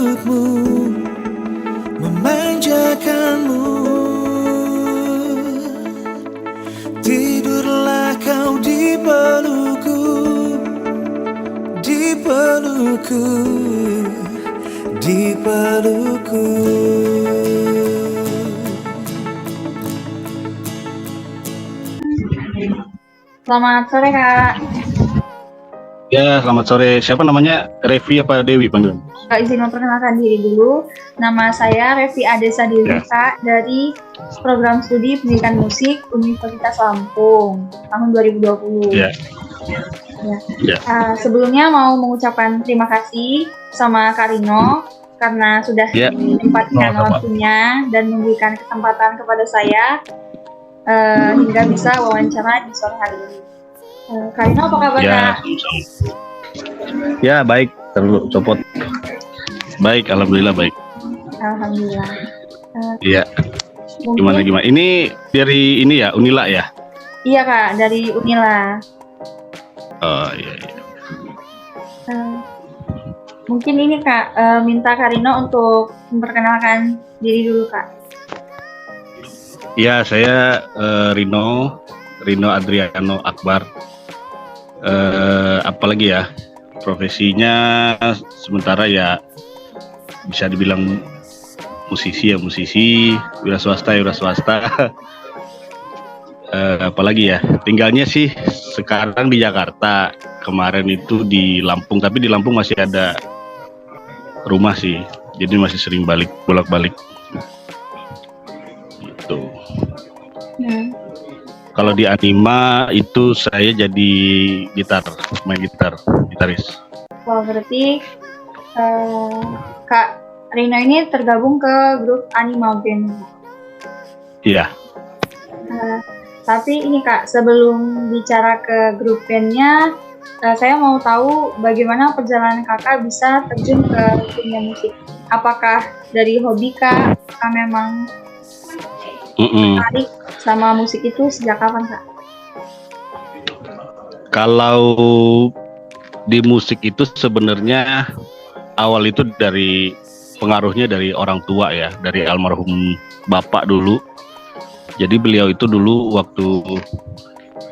pelukmu, memanjakanmu. Tidurlah kau di pelukku, di pelukku, di pelukku. Selamat sore Kak. Ya, selamat sore. Siapa namanya? Revi apa Dewi panggil? Kak izin memperkenalkan diri dulu. Nama saya Revi Adesa Dewi Kak, dari program studi pendidikan musik Universitas Lampung tahun 2020. Ya. Sebelumnya mau mengucapkan terima kasih sama Kak Rino karena sudah menyempatkan waktunya dan memberikan kesempatan kepada saya hingga bisa wawancara di sore hari ini. Kak Rino, apa kabar Kak? Ya, baik. Terlalu copot. Baik, alhamdulillah baik. Alhamdulillah. Iya. Gimana? Ini dari ini ya, Unila ya? Iya Kak, dari Unila. Oh iya. Mungkin ini Kak, minta Kak Rino untuk memperkenalkan diri dulu Kak. Ya, saya Rino Adriano Akbar. Apalagi ya, profesinya sementara ya bisa dibilang musisi, wira swasta. Apalagi ya, tinggalnya sih sekarang di Jakarta. Kemarin itu di Lampung, tapi di Lampung masih ada rumah sih, jadi masih sering bolak-balik gitu. Kalau di Anima itu saya jadi gitaris. Wah, berarti Kak Rino ini tergabung ke grup Anima Band. Iya. Tapi ini Kak, sebelum bicara ke grup bandnya, saya mau tahu bagaimana perjalanan Kakak bisa terjun ke dunia musik. Apakah dari hobi Kak? Apakah memang tertarik sama musik itu sejak kapan Kak? Kalau di musik itu sebenarnya awal itu dari pengaruhnya dari orang tua ya, dari almarhum bapak dulu. Jadi beliau itu dulu waktu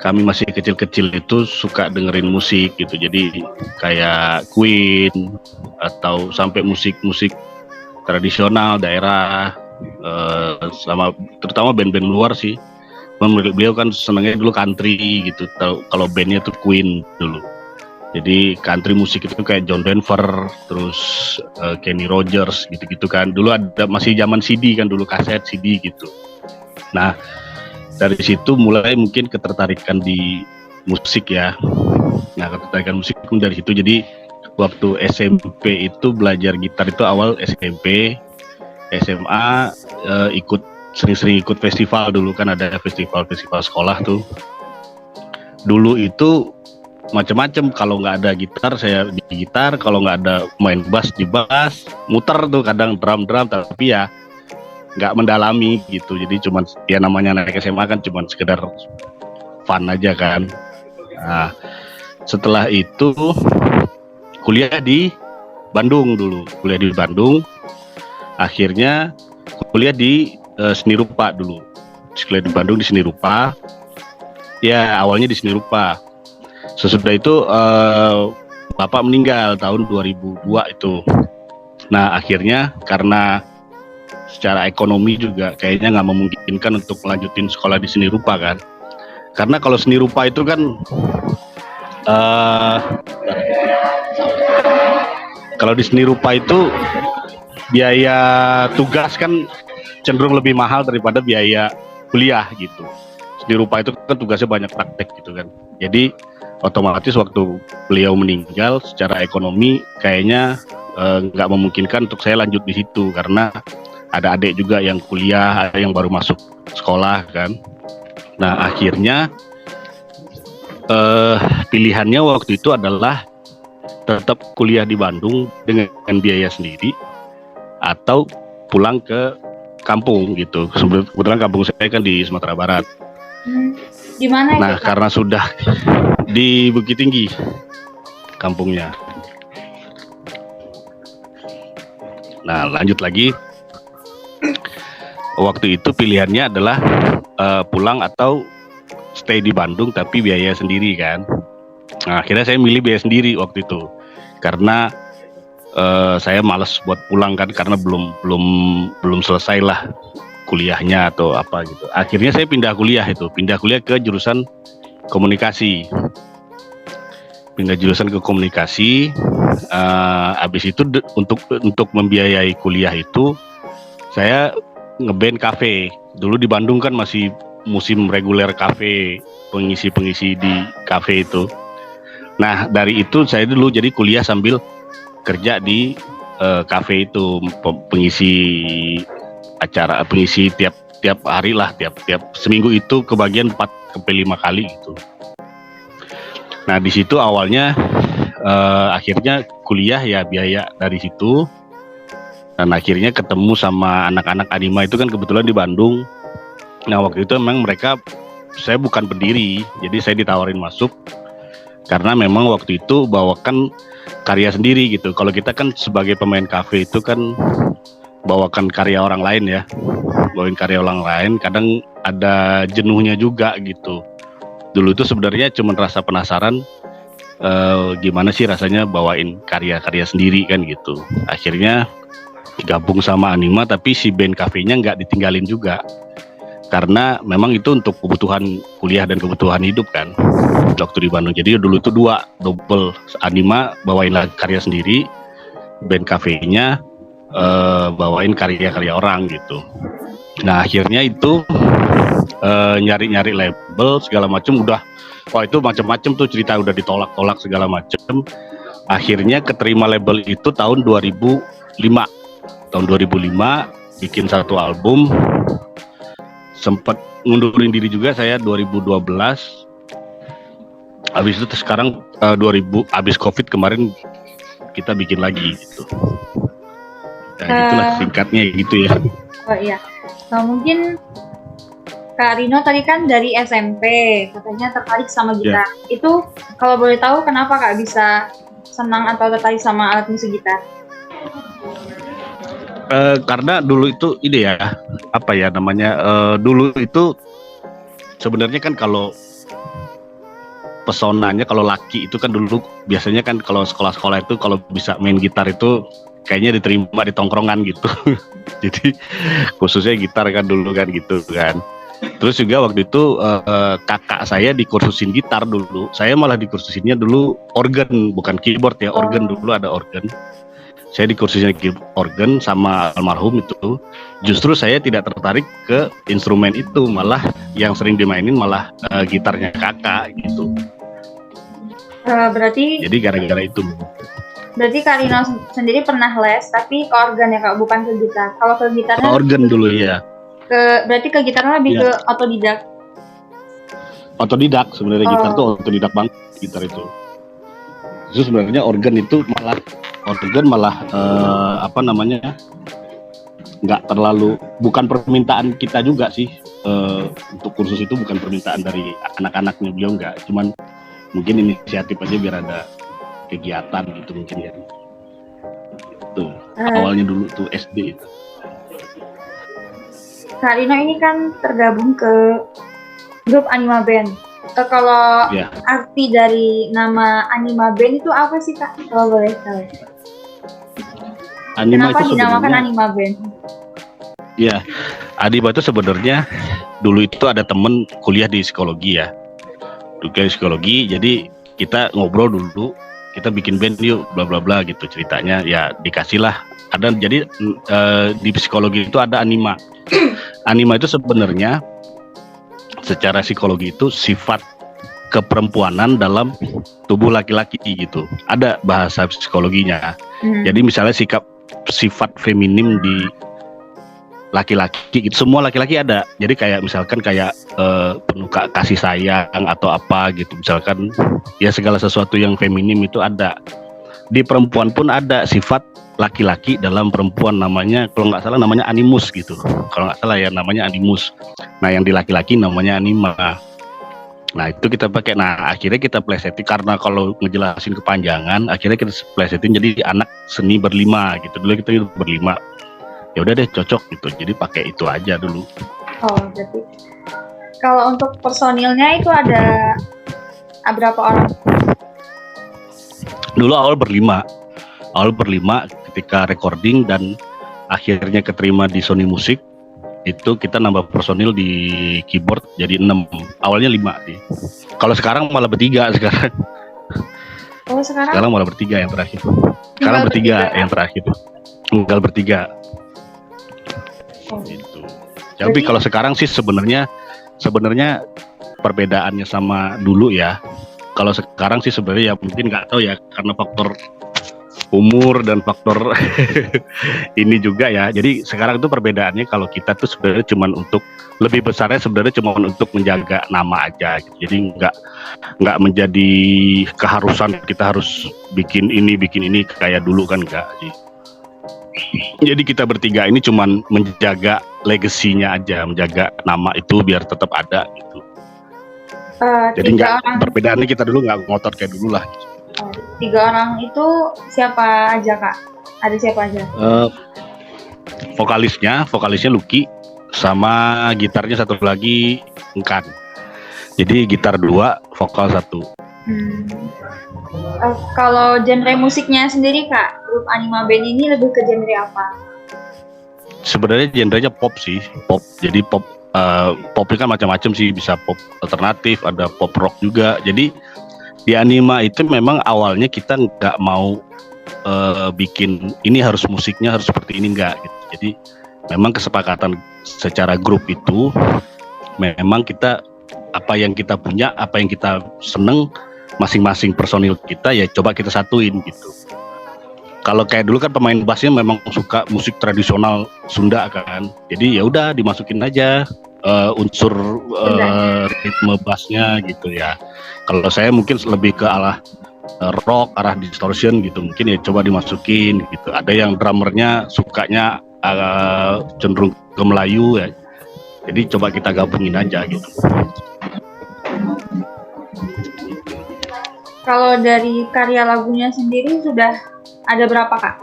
kami masih kecil-kecil itu suka dengerin musik gitu. Jadi kayak Queen atau sampai musik-musik tradisional daerah, sama terutama band-band luar sih. Beliau kan senangnya dulu country gitu. Kalau bandnya tuh Queen dulu. Jadi country musik itu kayak John Denver, terus Kenny Rogers gitu-gitu kan. Dulu ada masih zaman CD kan, dulu kaset CD gitu. Nah, dari situ mulai mungkin ketertarikan di musik ya. Nah, ketertarikan musik pun dari situ. Jadi waktu SMP itu belajar gitar itu awal SMP, SMA sering-sering ikut festival dulu kan, ada festival sekolah tuh. Dulu itu macam-macam, kalau nggak ada gitar saya di gitar, kalau nggak ada main bass di bass, muter tuh kadang drum tapi ya nggak mendalami gitu. Jadi cuman ya namanya naik SMA kan cuman sekedar fun aja kan. Nah, setelah itu kuliah di Bandung dulu, akhirnya kuliah di seni rupa dulu. Kuliah di Bandung di seni rupa. Ya awalnya di seni rupa. Sesudah itu bapak meninggal tahun 2002 itu. Nah akhirnya karena secara ekonomi juga kayaknya nggak memungkinkan untuk melanjutin sekolah di seni rupa kan. Karena kalau seni rupa itu kan kalau di seni rupa itu biaya tugas kan cenderung lebih mahal daripada biaya kuliah gitu. Seni rupa itu kan tugasnya banyak praktek gitu kan. Jadi otomatis waktu beliau meninggal secara ekonomi kayaknya nggak memungkinkan untuk saya lanjut di situ karena ada adik juga yang kuliah, yang baru masuk sekolah kan. Nah akhirnya pilihannya waktu itu adalah tetap kuliah di Bandung dengan biaya sendiri atau pulang ke kampung gitu. Kebetulan kampung saya kan di Sumatera Barat. Di mana? Nah karena sudah di Bukit Tinggi kampungnya. Nah, lanjut lagi. Waktu itu pilihannya adalah pulang atau stay di Bandung tapi biaya sendiri kan. Nah, akhirnya saya milih biaya sendiri waktu itu karena saya malas buat pulang kan karena belum selesai lah kuliahnya atau apa gitu. Akhirnya saya pindah kuliah ke jurusan komunikasi. Pindah jurusan ke komunikasi. Habis itu untuk membiayai kuliah itu saya ngeband kafe. Dulu di Bandung kan masih musim reguler kafe, pengisi di kafe itu. Nah, dari itu saya dulu jadi kuliah sambil kerja di kafe itu, pengisi acara, pengisi tiap hari lah, tiap seminggu itu kebagian 4-5 kali gitu. Nah, di situ awalnya akhirnya kuliah ya biaya dari situ. Dan akhirnya ketemu sama anak-anak anima itu kan kebetulan di Bandung. Nah, waktu itu memang saya bukan pendiri, jadi saya ditawarin masuk karena memang waktu itu bawakan karya sendiri gitu. Kalau kita kan sebagai pemain kafe itu kan bawakan karya orang lain ya, bawain karya orang lain, kadang ada jenuhnya juga gitu. Dulu itu sebenarnya cuma rasa penasaran gimana sih rasanya bawain karya-karya sendiri kan gitu. Akhirnya gabung sama Anima, tapi si band kafenya nggak ditinggalin juga karena memang itu untuk kebutuhan kuliah dan kebutuhan hidup kan waktu di Bandung. Jadi dulu itu double, Anima bawain karya sendiri, band kafenya bawain karya-karya orang gitu. Nah, akhirnya itu nyari-nyari label segala macam, itu macam-macam tuh cerita, udah ditolak-tolak segala macam. Akhirnya keterima label itu tahun 2005 bikin satu album. Sempat ngundurin diri juga saya 2012. Habis itu sekarang habis Covid kemarin kita bikin lagi gitu. Nah, itulah singkatnya gitu ya. Oh iya. Nah, mungkin Kak Rino tadi kan dari SMP katanya tertarik sama gitar. Itu kalau boleh tahu kenapa Kak bisa senang atau tertarik sama alat musik gitar? Karena dulu itu dulu itu sebenarnya kan kalau pesonanya, kalau laki itu kan dulu biasanya kan kalau sekolah-sekolah itu kalau bisa main gitar itu kayaknya diterima di tongkrongan gitu. Jadi khususnya gitar kan dulu kan gitu kan. Terus juga waktu itu kakak saya dikursusin gitar dulu. Saya malah dikursusinnya dulu organ, bukan keyboard ya, organ. Dulu ada organ. Saya dikursusin organ sama almarhum itu. Justru saya tidak tertarik ke instrumen itu, malah yang sering dimainin malah gitarnya kakak gitu. Berarti jadi gara-gara itu. Berarti Kak Rino sendiri pernah les tapi ke organ ya Kak, bukan ke gitar. Kalau ke gitarnya organ dulu ya. Berarti ke gitarnya lebih ke otodidak. Otodidak sebenarnya. Gitar tuh otodidak banget, gitar itu. Terus sebenarnya organ malah nggak terlalu, bukan permintaan kita juga sih. Untuk kursus itu bukan permintaan dari anak-anaknya, beliau nggak, cuman mungkin inisiatif aja biar ada kegiatan gitu mungkin ya. Itu awalnya dulu tuh SD itu. Kak Rino ini kan tergabung ke grup Anima Band. Kalau arti dari nama Anima Band itu apa sih Kak? Kalau boleh tahu. Anima kenapa itu dinamakan Anima Band? Ya, Anima itu sebenarnya dulu itu ada temen kuliah di psikologi ya. Kuliah di psikologi, jadi kita ngobrol dulu, kita bikin band yuk, bla bla bla gitu ceritanya. Ya dikasih lah. Jadi di psikologi itu ada Anima. Anima itu sebenarnya secara psikologi itu sifat keperempuanan dalam tubuh laki-laki gitu. Ada bahasa psikologinya. Jadi misalnya sifat feminim di laki-laki gitu, semua laki-laki ada. Jadi kayak misalkan penuh kasih sayang atau apa gitu, misalkan ya segala sesuatu yang feminim itu ada. Di perempuan pun ada sifat laki-laki dalam perempuan, namanya kalau nggak salah namanya animus gitu. Kalau nggak salah ya namanya animus. Nah yang di laki-laki namanya anima. Nah itu kita pakai. Nah akhirnya kita plesetin karena kalau ngejelasin kepanjangan, akhirnya kita plesetin jadi anak seni berlima gitu. Dulu kita berlima. Ya udah deh cocok gitu. Jadi pakai itu aja dulu. Oh, jadi kalau untuk personilnya itu ada berapa orang? Dulu awal berlima ketika recording dan akhirnya keterima di Sony Music. Itu kita nambah personil di keyboard jadi 6. Awalnya 5 sih. Kalau sekarang malah bertiga sekarang. Oh, sekarang Sekarang malah bertiga yang terakhir. Sekarang bertiga yang terakhir. Tinggal bertiga. Oh. Gitu. Tapi kalau sekarang sih sebenarnya perbedaannya sama dulu ya. Kalau sekarang sih sebenarnya ya mungkin nggak tahu ya karena faktor umur dan faktor ini juga ya. Jadi sekarang itu perbedaannya kalau kita tuh sebenarnya cuma untuk lebih besarnya sebenarnya cuma untuk menjaga nama aja gitu. Jadi nggak menjadi keharusan kita harus bikin ini kayak dulu kan enggak sih. Jadi kita bertiga ini cuma menjaga legasinya aja, menjaga nama itu biar tetap ada gitu. Jadi perbedaannya kita dulu nggak ngotot kayak dulu lah gitu. 3 orang itu siapa aja Kak? Ada siapa aja? Vokalisnya Lucky sama gitarnya satu lagi Engkan. Jadi gitar 2, vokal 1. Kalau genre musiknya sendiri Kak, grup Anima Band ini lebih ke genre apa? Sebenarnya genrenya pop sih, pop. Jadi popnya kan macam-macam sih, bisa pop alternatif, ada pop rock juga. Jadi di Anima itu memang awalnya kita nggak mau bikin ini harus musiknya harus seperti ini enggak gitu. Jadi memang kesepakatan secara grup itu memang kita apa yang kita punya, apa yang kita seneng masing-masing personil kita ya coba kita satuin gitu. Kalau kayak dulu kan pemain bassnya memang suka musik tradisional Sunda kan. Jadi ya udah dimasukin aja unsur ritme bassnya gitu ya. Kalau saya mungkin lebih ke arah rock, arah distortion gitu, mungkin ya coba dimasukin gitu. Ada yang drummernya sukanya cenderung ke Melayu ya, jadi coba kita gabungin aja gitu. Kalau dari karya lagunya sendiri sudah ada berapa Kak?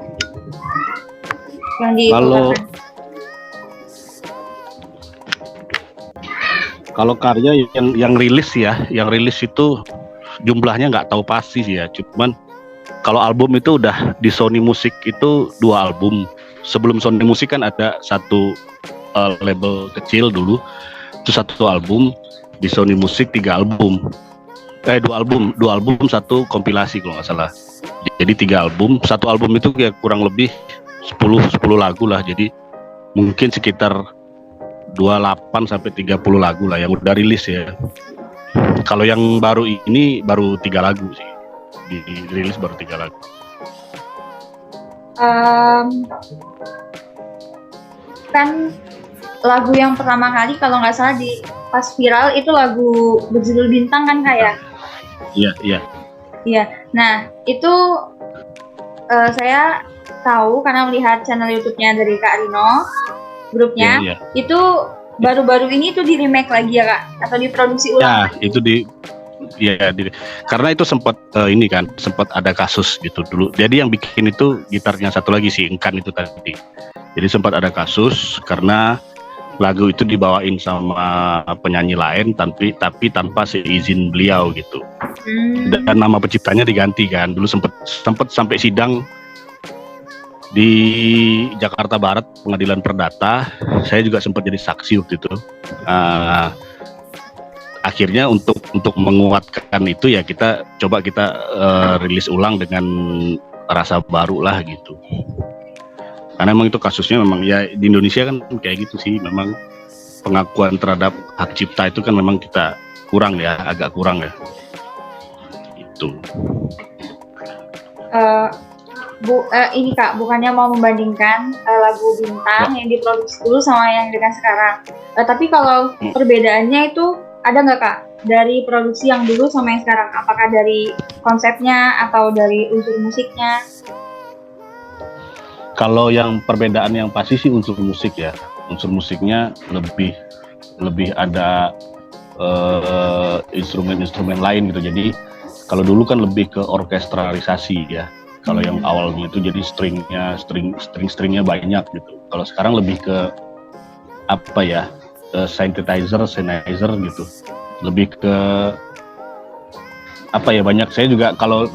Yang dikeluarkan? Kalau karya yang rilis itu jumlahnya nggak tahu pasti sih ya. Cuman kalau album itu udah di Sony Music itu 2 album. Sebelum Sony Music kan ada satu label kecil dulu, itu 1 album. Di Sony Music 3 album. 2 album, 1 kompilasi kalau nggak salah. Jadi 3 album, 1 album itu ya kurang lebih 10 lagu lah. Jadi mungkin sekitar 28 sampai 30 lagu lah yang udah rilis ya. Kalau yang baru ini baru 3 lagu sih. Dirilis baru 3 lagu. Kan lagu yang pertama kali kalau nggak salah di pas viral itu lagu berjudul Bintang kan Kak ya? Iya. Nah itu saya tahu karena melihat channel YouTube-nya dari Kak Rino, grupnya itu baru-baru ini tuh di remake lagi ya Kak? Atau diproduksi ulang? Ya itu karena itu sempat sempat ada kasus gitu dulu. Jadi yang bikin itu gitarnya satu lagi si Engkan itu tadi. Jadi sempat ada kasus karena lagu itu dibawain sama penyanyi lain tapi tanpa seizin beliau gitu. Dan nama penciptanya diganti kan. Dulu sempat sampai sidang di Jakarta Barat, Pengadilan Perdata. Saya juga sempat jadi saksi waktu itu. Akhirnya untuk menguatkan itu ya kita rilis ulang dengan rasa baru lah gitu. Karena memang itu kasusnya memang ya di Indonesia kan kayak gitu sih, memang pengakuan terhadap hak cipta itu kan memang kita agak kurang ya. Itu. Ini Kak, bukannya mau membandingkan lagu Bintang yang diproduksi dulu sama yang dengan sekarang. Tapi kalau perbedaannya itu ada nggak Kak dari produksi yang dulu sama yang sekarang? Apakah dari konsepnya atau dari unsur musiknya? Kalau yang perbedaan yang pasti sih unsur musik ya. Unsur musiknya lebih ada instrumen-instrumen lain gitu. Jadi kalau dulu kan lebih ke orkestralisasi ya. Kalau yang awalnya itu jadi stringnya banyak gitu. Kalau sekarang lebih ke apa ya, synthesizer gitu. Lebih ke apa ya, banyak. Saya juga kalau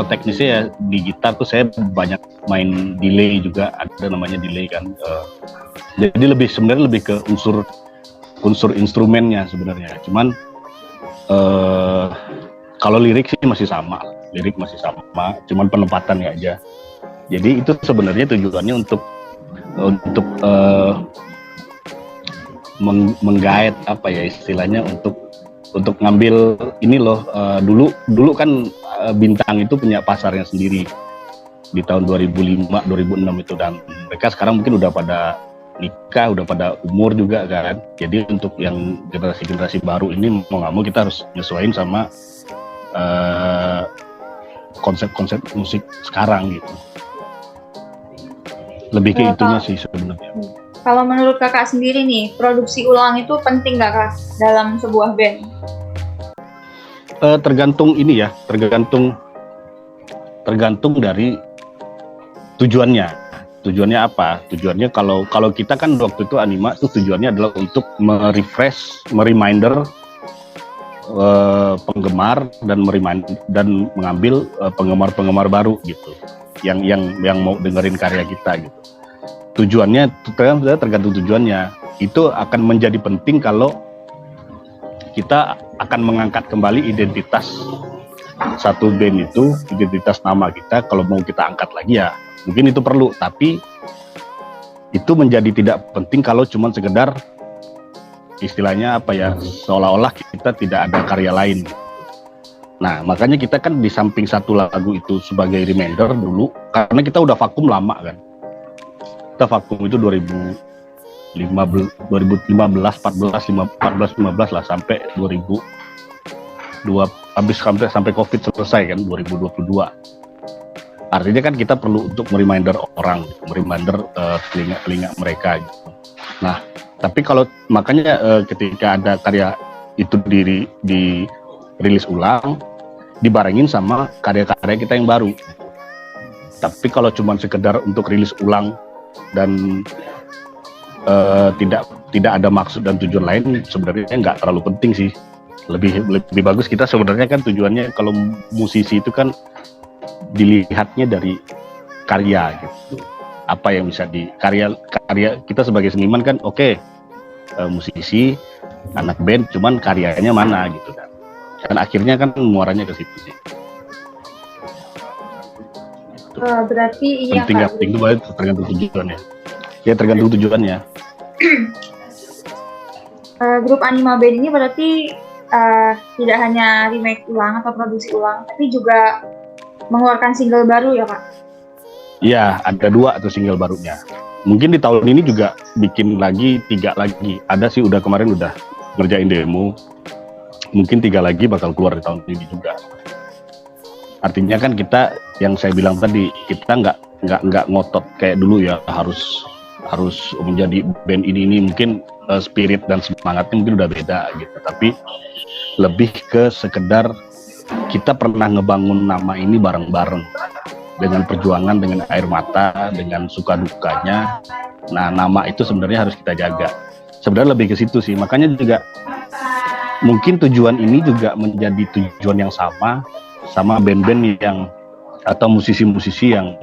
teknisnya ya di gitar tuh saya banyak main delay juga, ada namanya delay kan. Jadi sebenarnya lebih ke unsur instrumennya sebenarnya. Cuman kalau lirik sih masih sama, cuman penempatannya aja. Jadi itu sebenarnya tujuannya untuk menggait apa ya istilahnya, untuk ngambil ini loh. Dulu kan Bintang itu punya pasarnya sendiri di tahun 2005 2006 itu, dan mereka sekarang mungkin udah pada nikah, udah pada umur juga kan. Jadi untuk yang generasi baru ini mau nggak mau kita harus nyesuaiin sama konsep musik sekarang gitu. Lebih ke itunya sih sebenarnya. Kalau menurut kakak sendiri nih, produksi ulang itu penting nggak kak dalam sebuah band? Tergantung ini ya, tergantung dari tujuannya. Tujuannya apa? Tujuannya kalau kita kan waktu itu Anima itu tujuannya adalah untuk mereminder penggemar dan mengambil penggemar baru gitu, yang mau dengerin karya kita gitu. Tujuannya tergantung tujuannya. Itu akan menjadi penting kalau kita akan mengangkat kembali identitas satu band itu, identitas nama kita. Kalau mau kita angkat lagi ya mungkin itu perlu, tapi itu menjadi tidak penting kalau cuma sekedar istilahnya apa ya, seolah-olah kita tidak ada karya lain. Nah makanya kita kan di samping satu lagu itu sebagai reminder dulu, karena kita udah vakum lama kan. Kita vakum itu 2015, 14, 15 lah, sampai 2002, sampai Covid selesai kan 2022. Artinya kan kita perlu untuk mereminder orang, mereminder telinga mereka gitu. Nah tapi kalau makanya ketika ada karya itu dirilis ulang, dibarengin sama karya-karya kita yang baru. Tapi kalau cuma sekedar untuk rilis ulang dan tidak ada maksud dan tujuan lain, sebenarnya nggak terlalu penting sih. Lebih bagus kita sebenarnya kan tujuannya, kalau musisi itu kan dilihatnya dari karya gitu. Apa yang bisa di karya kita sebagai seniman kan, oke, musisi, anak band, cuman karyanya mana gitu kan. Dan akhirnya kan muaranya ke situ sih. Berarti penting nggak penting itu tergantung tujuannya. Ya tergantung tujuannya. Grup Anima Band ini berarti tidak hanya remake ulang atau produksi ulang, tapi juga mengeluarkan single baru ya Pak? Iya, ada 2 atau single barunya. Mungkin di tahun ini juga bikin lagi 3 lagi. Ada sih kemarin udah ngerjain demo. Mungkin 3 lagi bakal keluar di tahun ini juga. Artinya kan kita, yang saya bilang tadi, kita nggak ngotot kayak dulu ya, harus menjadi band ini. Mungkin spirit dan semangatnya mungkin udah beda gitu. Tapi lebih ke sekedar kita pernah ngebangun nama ini bareng-bareng, dengan perjuangan, dengan air mata, dengan suka dukanya. Nah nama itu sebenarnya harus kita jaga. Sebenarnya lebih ke situ sih. Makanya juga mungkin tujuan ini juga menjadi tujuan yang sama band-band yang atau musisi-musisi yang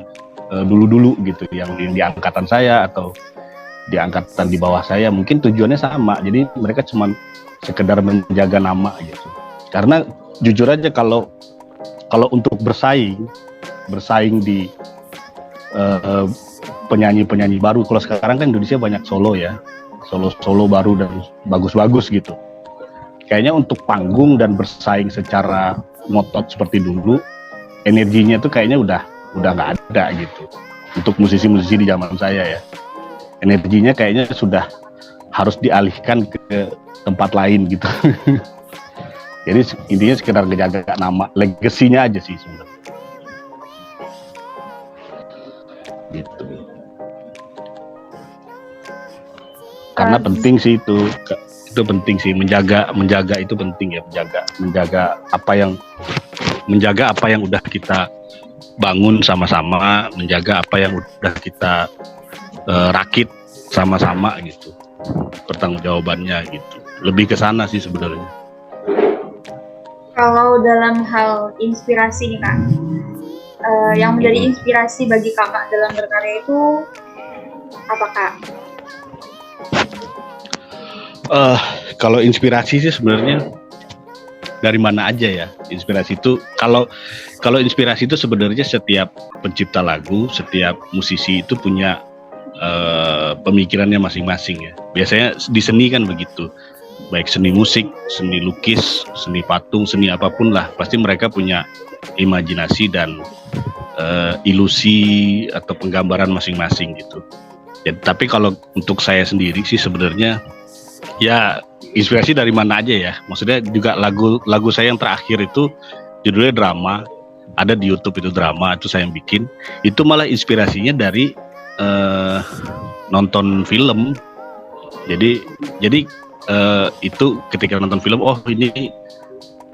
dulu-dulu gitu, yang di angkatan saya atau di angkatan di bawah saya. Mungkin tujuannya sama. Jadi mereka cuma sekedar menjaga nama gitu. Karena jujur aja kalau untuk bersaing di penyanyi baru, kalau sekarang kan Indonesia banyak solo ya, solo baru dan bagus-bagus gitu. Kayaknya untuk panggung dan bersaing secara ngotot seperti dulu, energinya tuh kayaknya udah nggak ada gitu. Untuk musisi-musisi di zaman saya ya, energinya kayaknya sudah harus dialihkan ke tempat lain gitu. Jadi intinya sekedar ngejaga nama, legasinya aja sih sebenarnya. Gitu. Karena penting sih itu. Itu penting sih, menjaga itu penting ya, menjaga apa yang udah kita bangun sama-sama, menjaga apa yang udah kita rakit sama-sama gitu, pertanggungjawabannya gitu. Lebih ke sana sih sebenarnya. Kalau dalam hal inspirasi nih Kak, yang menjadi inspirasi bagi Kakak dalam berkarya itu apa Kak? Kalau inspirasi sih sebenarnya dari mana aja ya. Inspirasi itu kalau inspirasi itu sebenarnya setiap pencipta lagu, setiap musisi itu punya pemikirannya masing-masing ya. Biasanya di seni kan begitu. Baik seni musik, seni lukis, seni patung, seni apapun lah, pasti mereka punya imajinasi dan ilusi atau penggambaran masing-masing gitu. Ya, tapi kalau untuk saya sendiri sih sebenarnya ya inspirasi dari mana aja ya. Maksudnya juga lagu saya yang terakhir itu judulnya Drama, ada di YouTube itu Drama, itu saya yang bikin. Itu malah inspirasinya dari nonton film. Jadi itu ketika nonton film, oh ini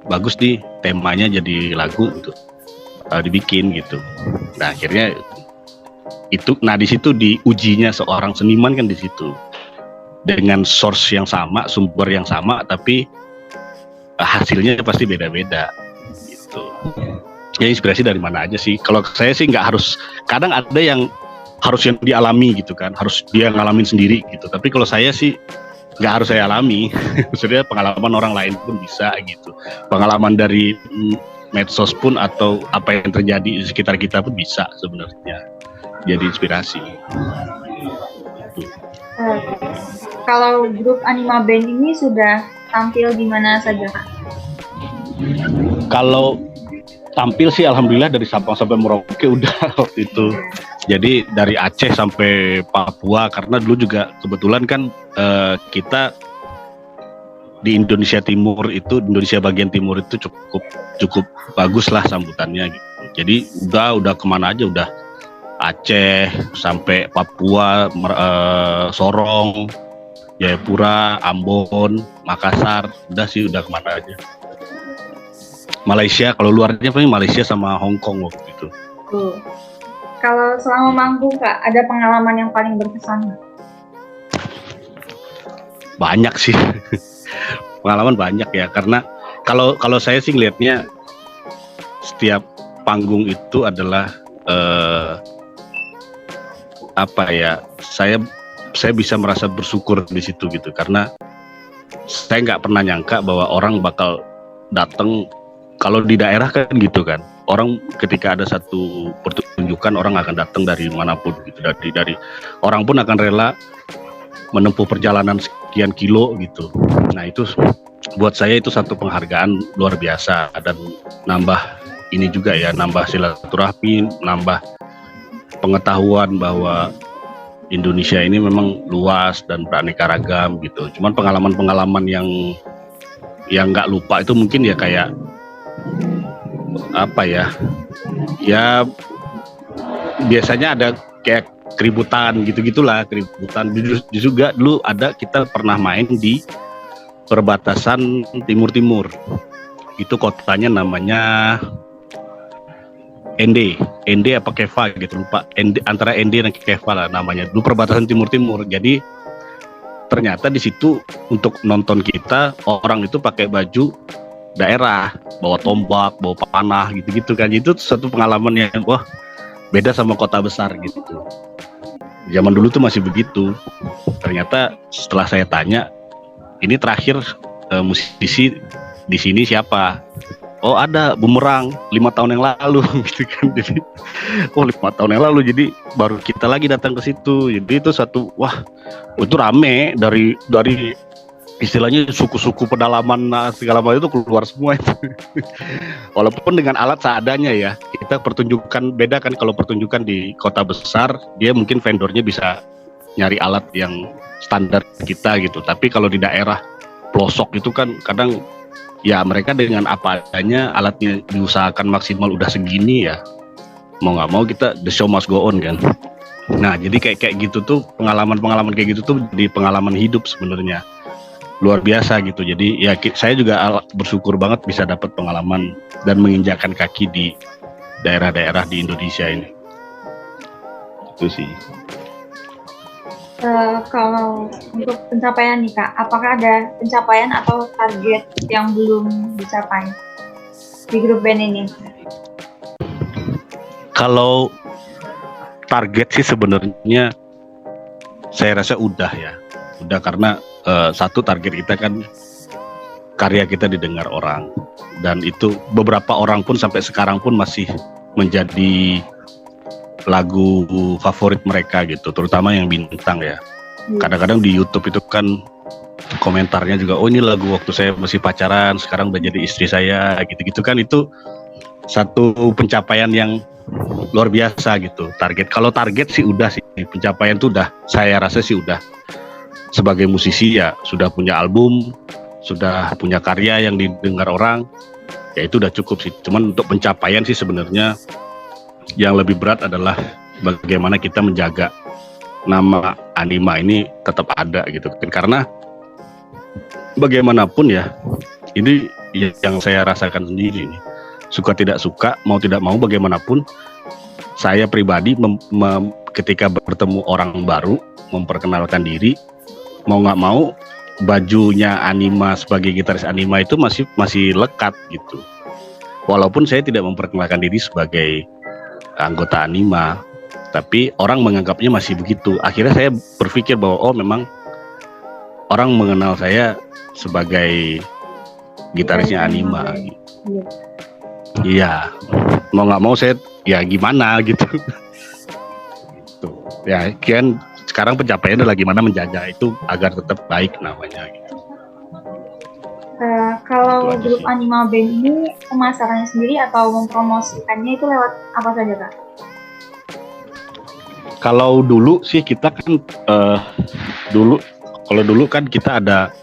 bagus nih temanya jadi lagu gitu, dibikin gitu. Nah akhirnya itu, nah di situ diujinya seorang seniman kan di situ, dengan source yang sama, sumber yang sama, tapi hasilnya pasti beda-beda gitu. Ya inspirasi dari mana aja sih? Kalau saya sih nggak harus, kadang ada yang harus yang dialami gitu kan, harus dia ngalamin sendiri gitu. Tapi kalau saya sih nggak harus saya alami, maksudnya pengalaman orang lain pun bisa gitu. Pengalaman dari medsos pun atau apa yang terjadi di sekitar kita pun bisa sebenarnya jadi inspirasi. Kalau grup Anima Band ini sudah tampil di mana saja Kak? Kalau tampil sih alhamdulillah dari Sabang sampai Merauke udah waktu itu. Jadi dari Aceh sampai Papua, karena dulu juga kebetulan kan kita di Indonesia Timur itu, Indonesia bagian timur itu cukup bagus lah sambutannya gitu. Jadi udah kemana aja, udah Aceh sampai Papua, Sorong, Jayapura, Ambon, Makassar, udah kemana aja. Malaysia, kalau luarnya paling Malaysia sama Hong Kong waktu itu. Kalau selama manggung Kak, ada pengalaman yang paling berkesan? Banyak sih, pengalaman banyak ya, karena kalau saya sih ngelihatnya setiap panggung itu adalah saya bisa merasa bersyukur di situ gitu, karena saya nggak pernah nyangka bahwa orang bakal datang. Kalau di daerah kan gitu kan, orang ketika ada satu pertunjukan orang akan datang dari manapun gitu, dari orang pun akan rela menempuh perjalanan sekian kilo gitu. Nah itu buat saya itu satu penghargaan luar biasa, dan nambah ini juga ya, nambah silaturahmi, nambah pengetahuan bahwa Indonesia ini memang luas dan beraneka ragam gitu. Cuman pengalaman-pengalaman yang nggak lupa itu mungkin ya kayak apa ya biasanya ada kayak keributan gitu-gitulah, keributan. Juga dulu ada, kita pernah main di perbatasan timur-timur, itu kotanya namanya Ende apa Keva gitu, lupa. Antara Ende dan Keva lah namanya, dulu perbatasan timur-timur. Jadi ternyata di situ untuk nonton kita, orang itu pakai baju daerah, bawa tombak, bawa panah gitu-gitu kan. Itu satu pengalaman yang wah beda sama kota besar gitu. Zaman dulu tuh masih begitu. Ternyata setelah saya tanya, ini terakhir musisi di sini siapa? Oh ada Bumerang 5 tahun yang lalu gitu kan. Jadi 5 tahun yang lalu, jadi baru kita lagi datang ke situ. Jadi itu satu, wah itu rame dari istilahnya suku-suku pedalaman segala macam itu keluar semua itu. Walaupun dengan alat seadanya ya. Kita pertunjukan beda kan, kalau pertunjukan di kota besar dia mungkin vendornya bisa nyari alat yang standar kita gitu. Tapi kalau di daerah pelosok itu kan kadang ya mereka dengan apa adanya, alatnya diusahakan maksimal udah segini ya. Mau nggak mau kita the show must go on kan. Nah jadi kayak gitu tuh, pengalaman kayak gitu tuh di pengalaman hidup sebenarnya. luar biasa gitu. Jadi ya saya juga bersyukur banget bisa dapat pengalaman dan menginjakkan kaki di daerah-daerah di Indonesia ini. Itu sih. Kalau untuk pencapaian nih Kak, apakah ada pencapaian atau target yang belum dicapai di grup band ini? Kalau target sih sebenarnya saya rasa udah karena satu target kita kan karya kita didengar orang, dan itu beberapa orang pun sampai sekarang pun masih menjadi lagu favorit mereka gitu, terutama yang bintang ya. Kadang-kadang di YouTube itu kan komentarnya juga, oh ini lagu waktu saya masih pacaran, sekarang udah jadi istri saya, gitu-gitu kan. Itu satu pencapaian yang luar biasa gitu. Kalau target sih udah sih, pencapaian tuh udah, saya rasa sih udah. Sebagai musisi ya sudah punya album, sudah punya karya yang didengar orang, ya itu udah cukup sih. Cuman untuk pencapaian sih sebenarnya yang lebih berat adalah bagaimana kita menjaga nama Anima ini tetap ada gitu. Karena bagaimanapun ya, ini yang saya rasakan sendiri nih. Suka tidak suka, mau tidak mau, bagaimanapun saya pribadi ketika bertemu orang baru, memperkenalkan diri, mau nggak mau bajunya Anima sebagai gitaris Anima itu masih lekat gitu. Walaupun saya tidak memperkenalkan diri sebagai anggota Anima, tapi orang menganggapnya masih begitu. Akhirnya saya berpikir bahwa oh memang orang mengenal saya sebagai gitarisnya Anima. Iya, mau nggak mau saya ya gimana gitu. Gitu. Ya kan sekarang pencapaiannya adalah gimana menjaga itu agar tetap baik namanya. Gitu. Kalau grup Anima Band ini pemasarannya sendiri atau mempromosikannya itu lewat apa saja Kak? Kalau dulu sih kita kan dulu kan kita ada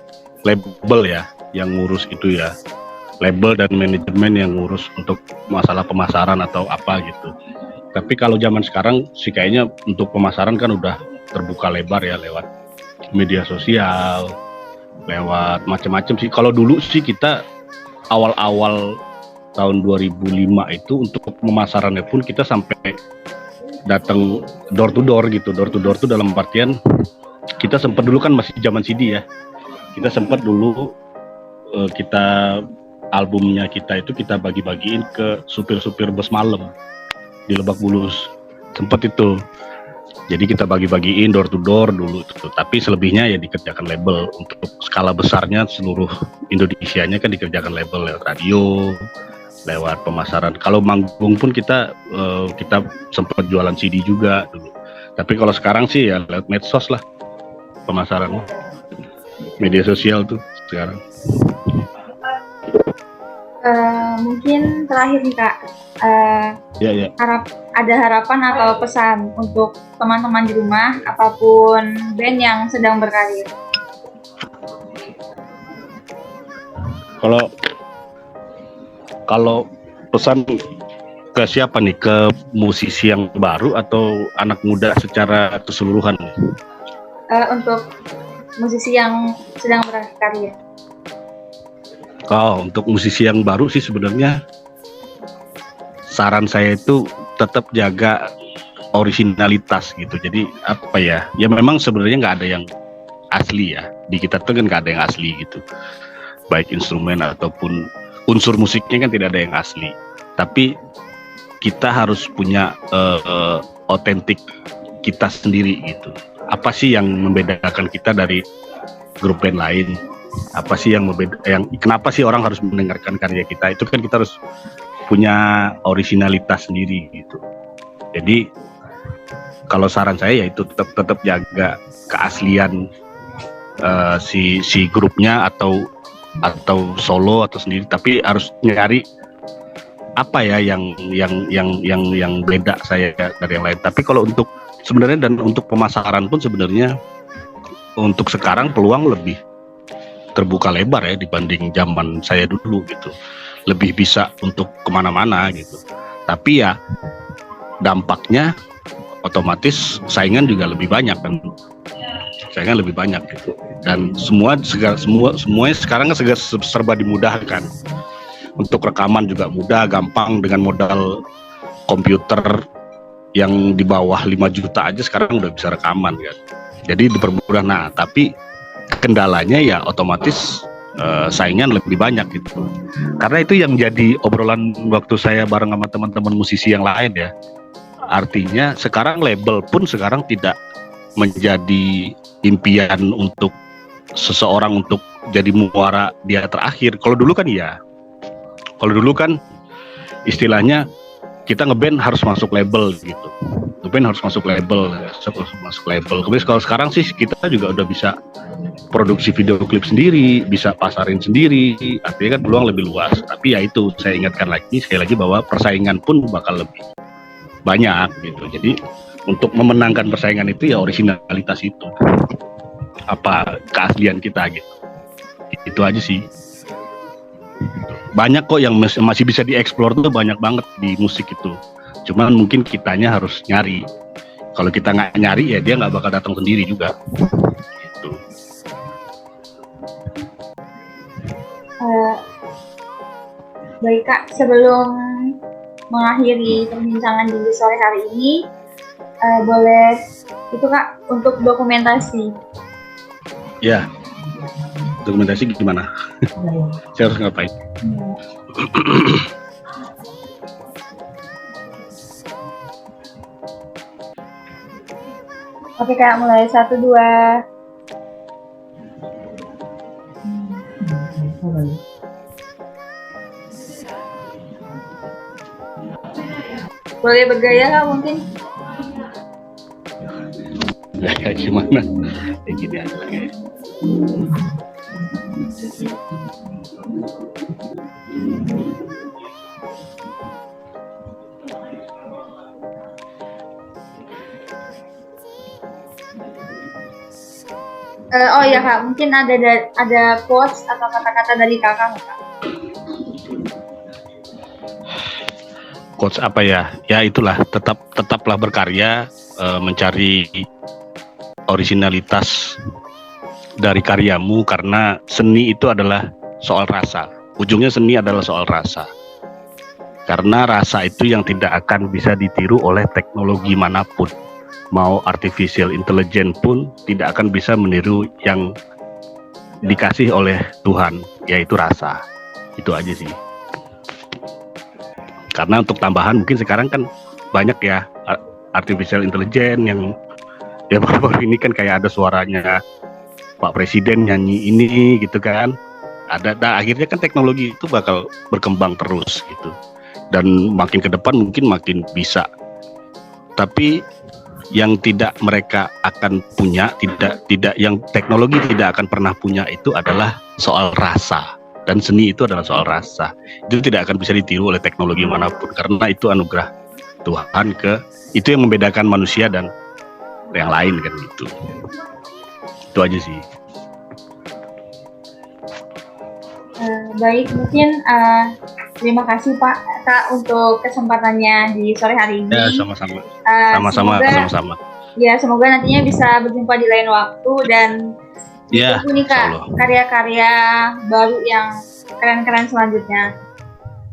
label ya yang ngurus itu ya, label dan manajemen yang ngurus untuk masalah pemasaran atau apa gitu. Tapi kalau zaman sekarang sih kayaknya untuk pemasaran kan udah terbuka lebar ya, lewat media sosial, lewat macam-macam sih. Kalau dulu sih kita awal-awal tahun 2005 itu untuk pemasarannya pun kita sampai datang door to door gitu. Door to door tuh dalam artian kita sempat dulu kan masih zaman CD ya. Kita sempat dulu kita albumnya kita itu kita bagi-bagiin ke supir-supir bus malam di Lebak Bulus. Sempat itu. Jadi kita bagi-bagiin door to door dulu itu. Tapi selebihnya ya dikerjakan label. Untuk skala besarnya seluruh Indonesianya kan dikerjakan label, lewat radio, lewat pemasaran. Kalau manggung pun kita sempat jualan CD juga dulu. Tapi kalau sekarang sih ya lewat medsos lah pemasarannya. Media sosial tuh sekarang. Mungkin terakhir nih Kak, Ya. ada harapan atau pesan untuk teman-teman di rumah apapun band yang sedang berkarir? Kalau pesan ke siapa nih? Ke musisi yang baru atau anak muda secara keseluruhan? Untuk musisi yang sedang berkarya. Oh, untuk musisi yang baru sih sebenarnya saran saya itu tetap jaga originalitas gitu. Jadi apa ya? Ya memang sebenarnya nggak ada yang asli ya. Di kita tuh kan nggak ada yang asli gitu. Baik instrumen ataupun unsur musiknya kan tidak ada yang asli. Tapi kita harus punya otentik kita sendiri gitu. Apa sih yang membedakan kita dari grup band lain? Apa sih yang kenapa sih orang harus mendengarkan karya kita? Itu kan kita harus punya originalitas sendiri gitu. Jadi kalau saran saya ya itu tetap jaga keaslian si grupnya atau solo atau sendiri, tapi harus nyari apa ya yang beda saya dari yang lain. Tapi kalau untuk sebenarnya dan untuk pemasaran pun sebenarnya untuk sekarang peluang lebih terbuka lebar ya dibanding zaman saya dulu gitu. Lebih bisa untuk kemana-mana gitu. Tapi ya dampaknya otomatis saingan juga lebih banyak kan. Saingan lebih banyak gitu. Dan semuanya sekarang kan serba dimudahkan. Untuk rekaman juga mudah, gampang dengan modal komputer yang di bawah 5 juta aja sekarang udah bisa rekaman kan. Jadi dipermudah. Nah, tapi kendalanya ya otomatis saingan lebih banyak gitu. Karena itu yang jadi obrolan waktu saya bareng sama teman-teman musisi yang lain ya. Artinya sekarang label pun sekarang tidak menjadi impian untuk seseorang untuk jadi muara dia terakhir. Kalau dulu kan iya. Kalau dulu kan istilahnya kita ngeband harus masuk label gitu. Ngeband harus masuk label, masuk label. Kemudian kalau sekarang sih kita juga udah bisa produksi video klip sendiri, bisa pasarin sendiri. Artinya kan peluang lebih luas. Tapi ya itu saya ingatkan lagi sekali lagi bahwa persaingan pun bakal lebih banyak gitu. Jadi untuk memenangkan persaingan itu ya originalitas itu. Apa keaslian kita gitu. Itu aja sih. Banyak kok yang masih bisa dieksplor tuh banyak banget di musik itu. Cuman mungkin kitanya harus nyari. Kalau kita nggak nyari ya dia nggak bakal datang sendiri juga. Gitu. Baik Kak, sebelum mengakhiri perbincangan di sore hari ini, boleh itu Kak untuk dokumentasi. Ya, dokumentasi gimana? Saya harus ngapain? Oke Kak, mulai 1, 2. Boleh bergaya Kak mungkin? Ya gimana? Ya gini aja lah kayak. Oh iya Kak, mungkin ada quotes atau kata-kata dari Kakak nggak Kak? Quotes apa ya? Ya itulah, tetaplah berkarya, mencari originalitas dari karyamu karena seni itu adalah soal rasa. Ujungnya seni adalah soal rasa. Karena rasa itu yang tidak akan bisa ditiru oleh teknologi manapun. Mau artificial intelligence pun tidak akan bisa meniru yang dikasih oleh Tuhan, yaitu rasa. Itu aja sih. Karena untuk tambahan mungkin sekarang kan banyak ya artificial intelligence yang ya baru-baru ini kan kayak ada suaranya Pak Presiden nyanyi ini gitu kan. Akhirnya kan teknologi itu bakal berkembang terus gitu. Dan makin ke depan mungkin makin bisa. Tapi yang tidak mereka akan punya, tidak yang teknologi tidak akan pernah punya itu adalah soal rasa. Dan seni itu adalah soal rasa. Itu tidak akan bisa ditiru oleh teknologi manapun karena itu anugerah Tuhan itu yang membedakan manusia dan yang lain kan gitu. Itu aja sih. Baik, mungkin terima kasih Pak Kak untuk kesempatannya di sore hari ini. Ya, sama-sama. Sama-sama. Ya, semoga nantinya bisa berjumpa di lain waktu dan ya, ini Kak karya-karya baru yang keren-keren selanjutnya.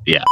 Ya.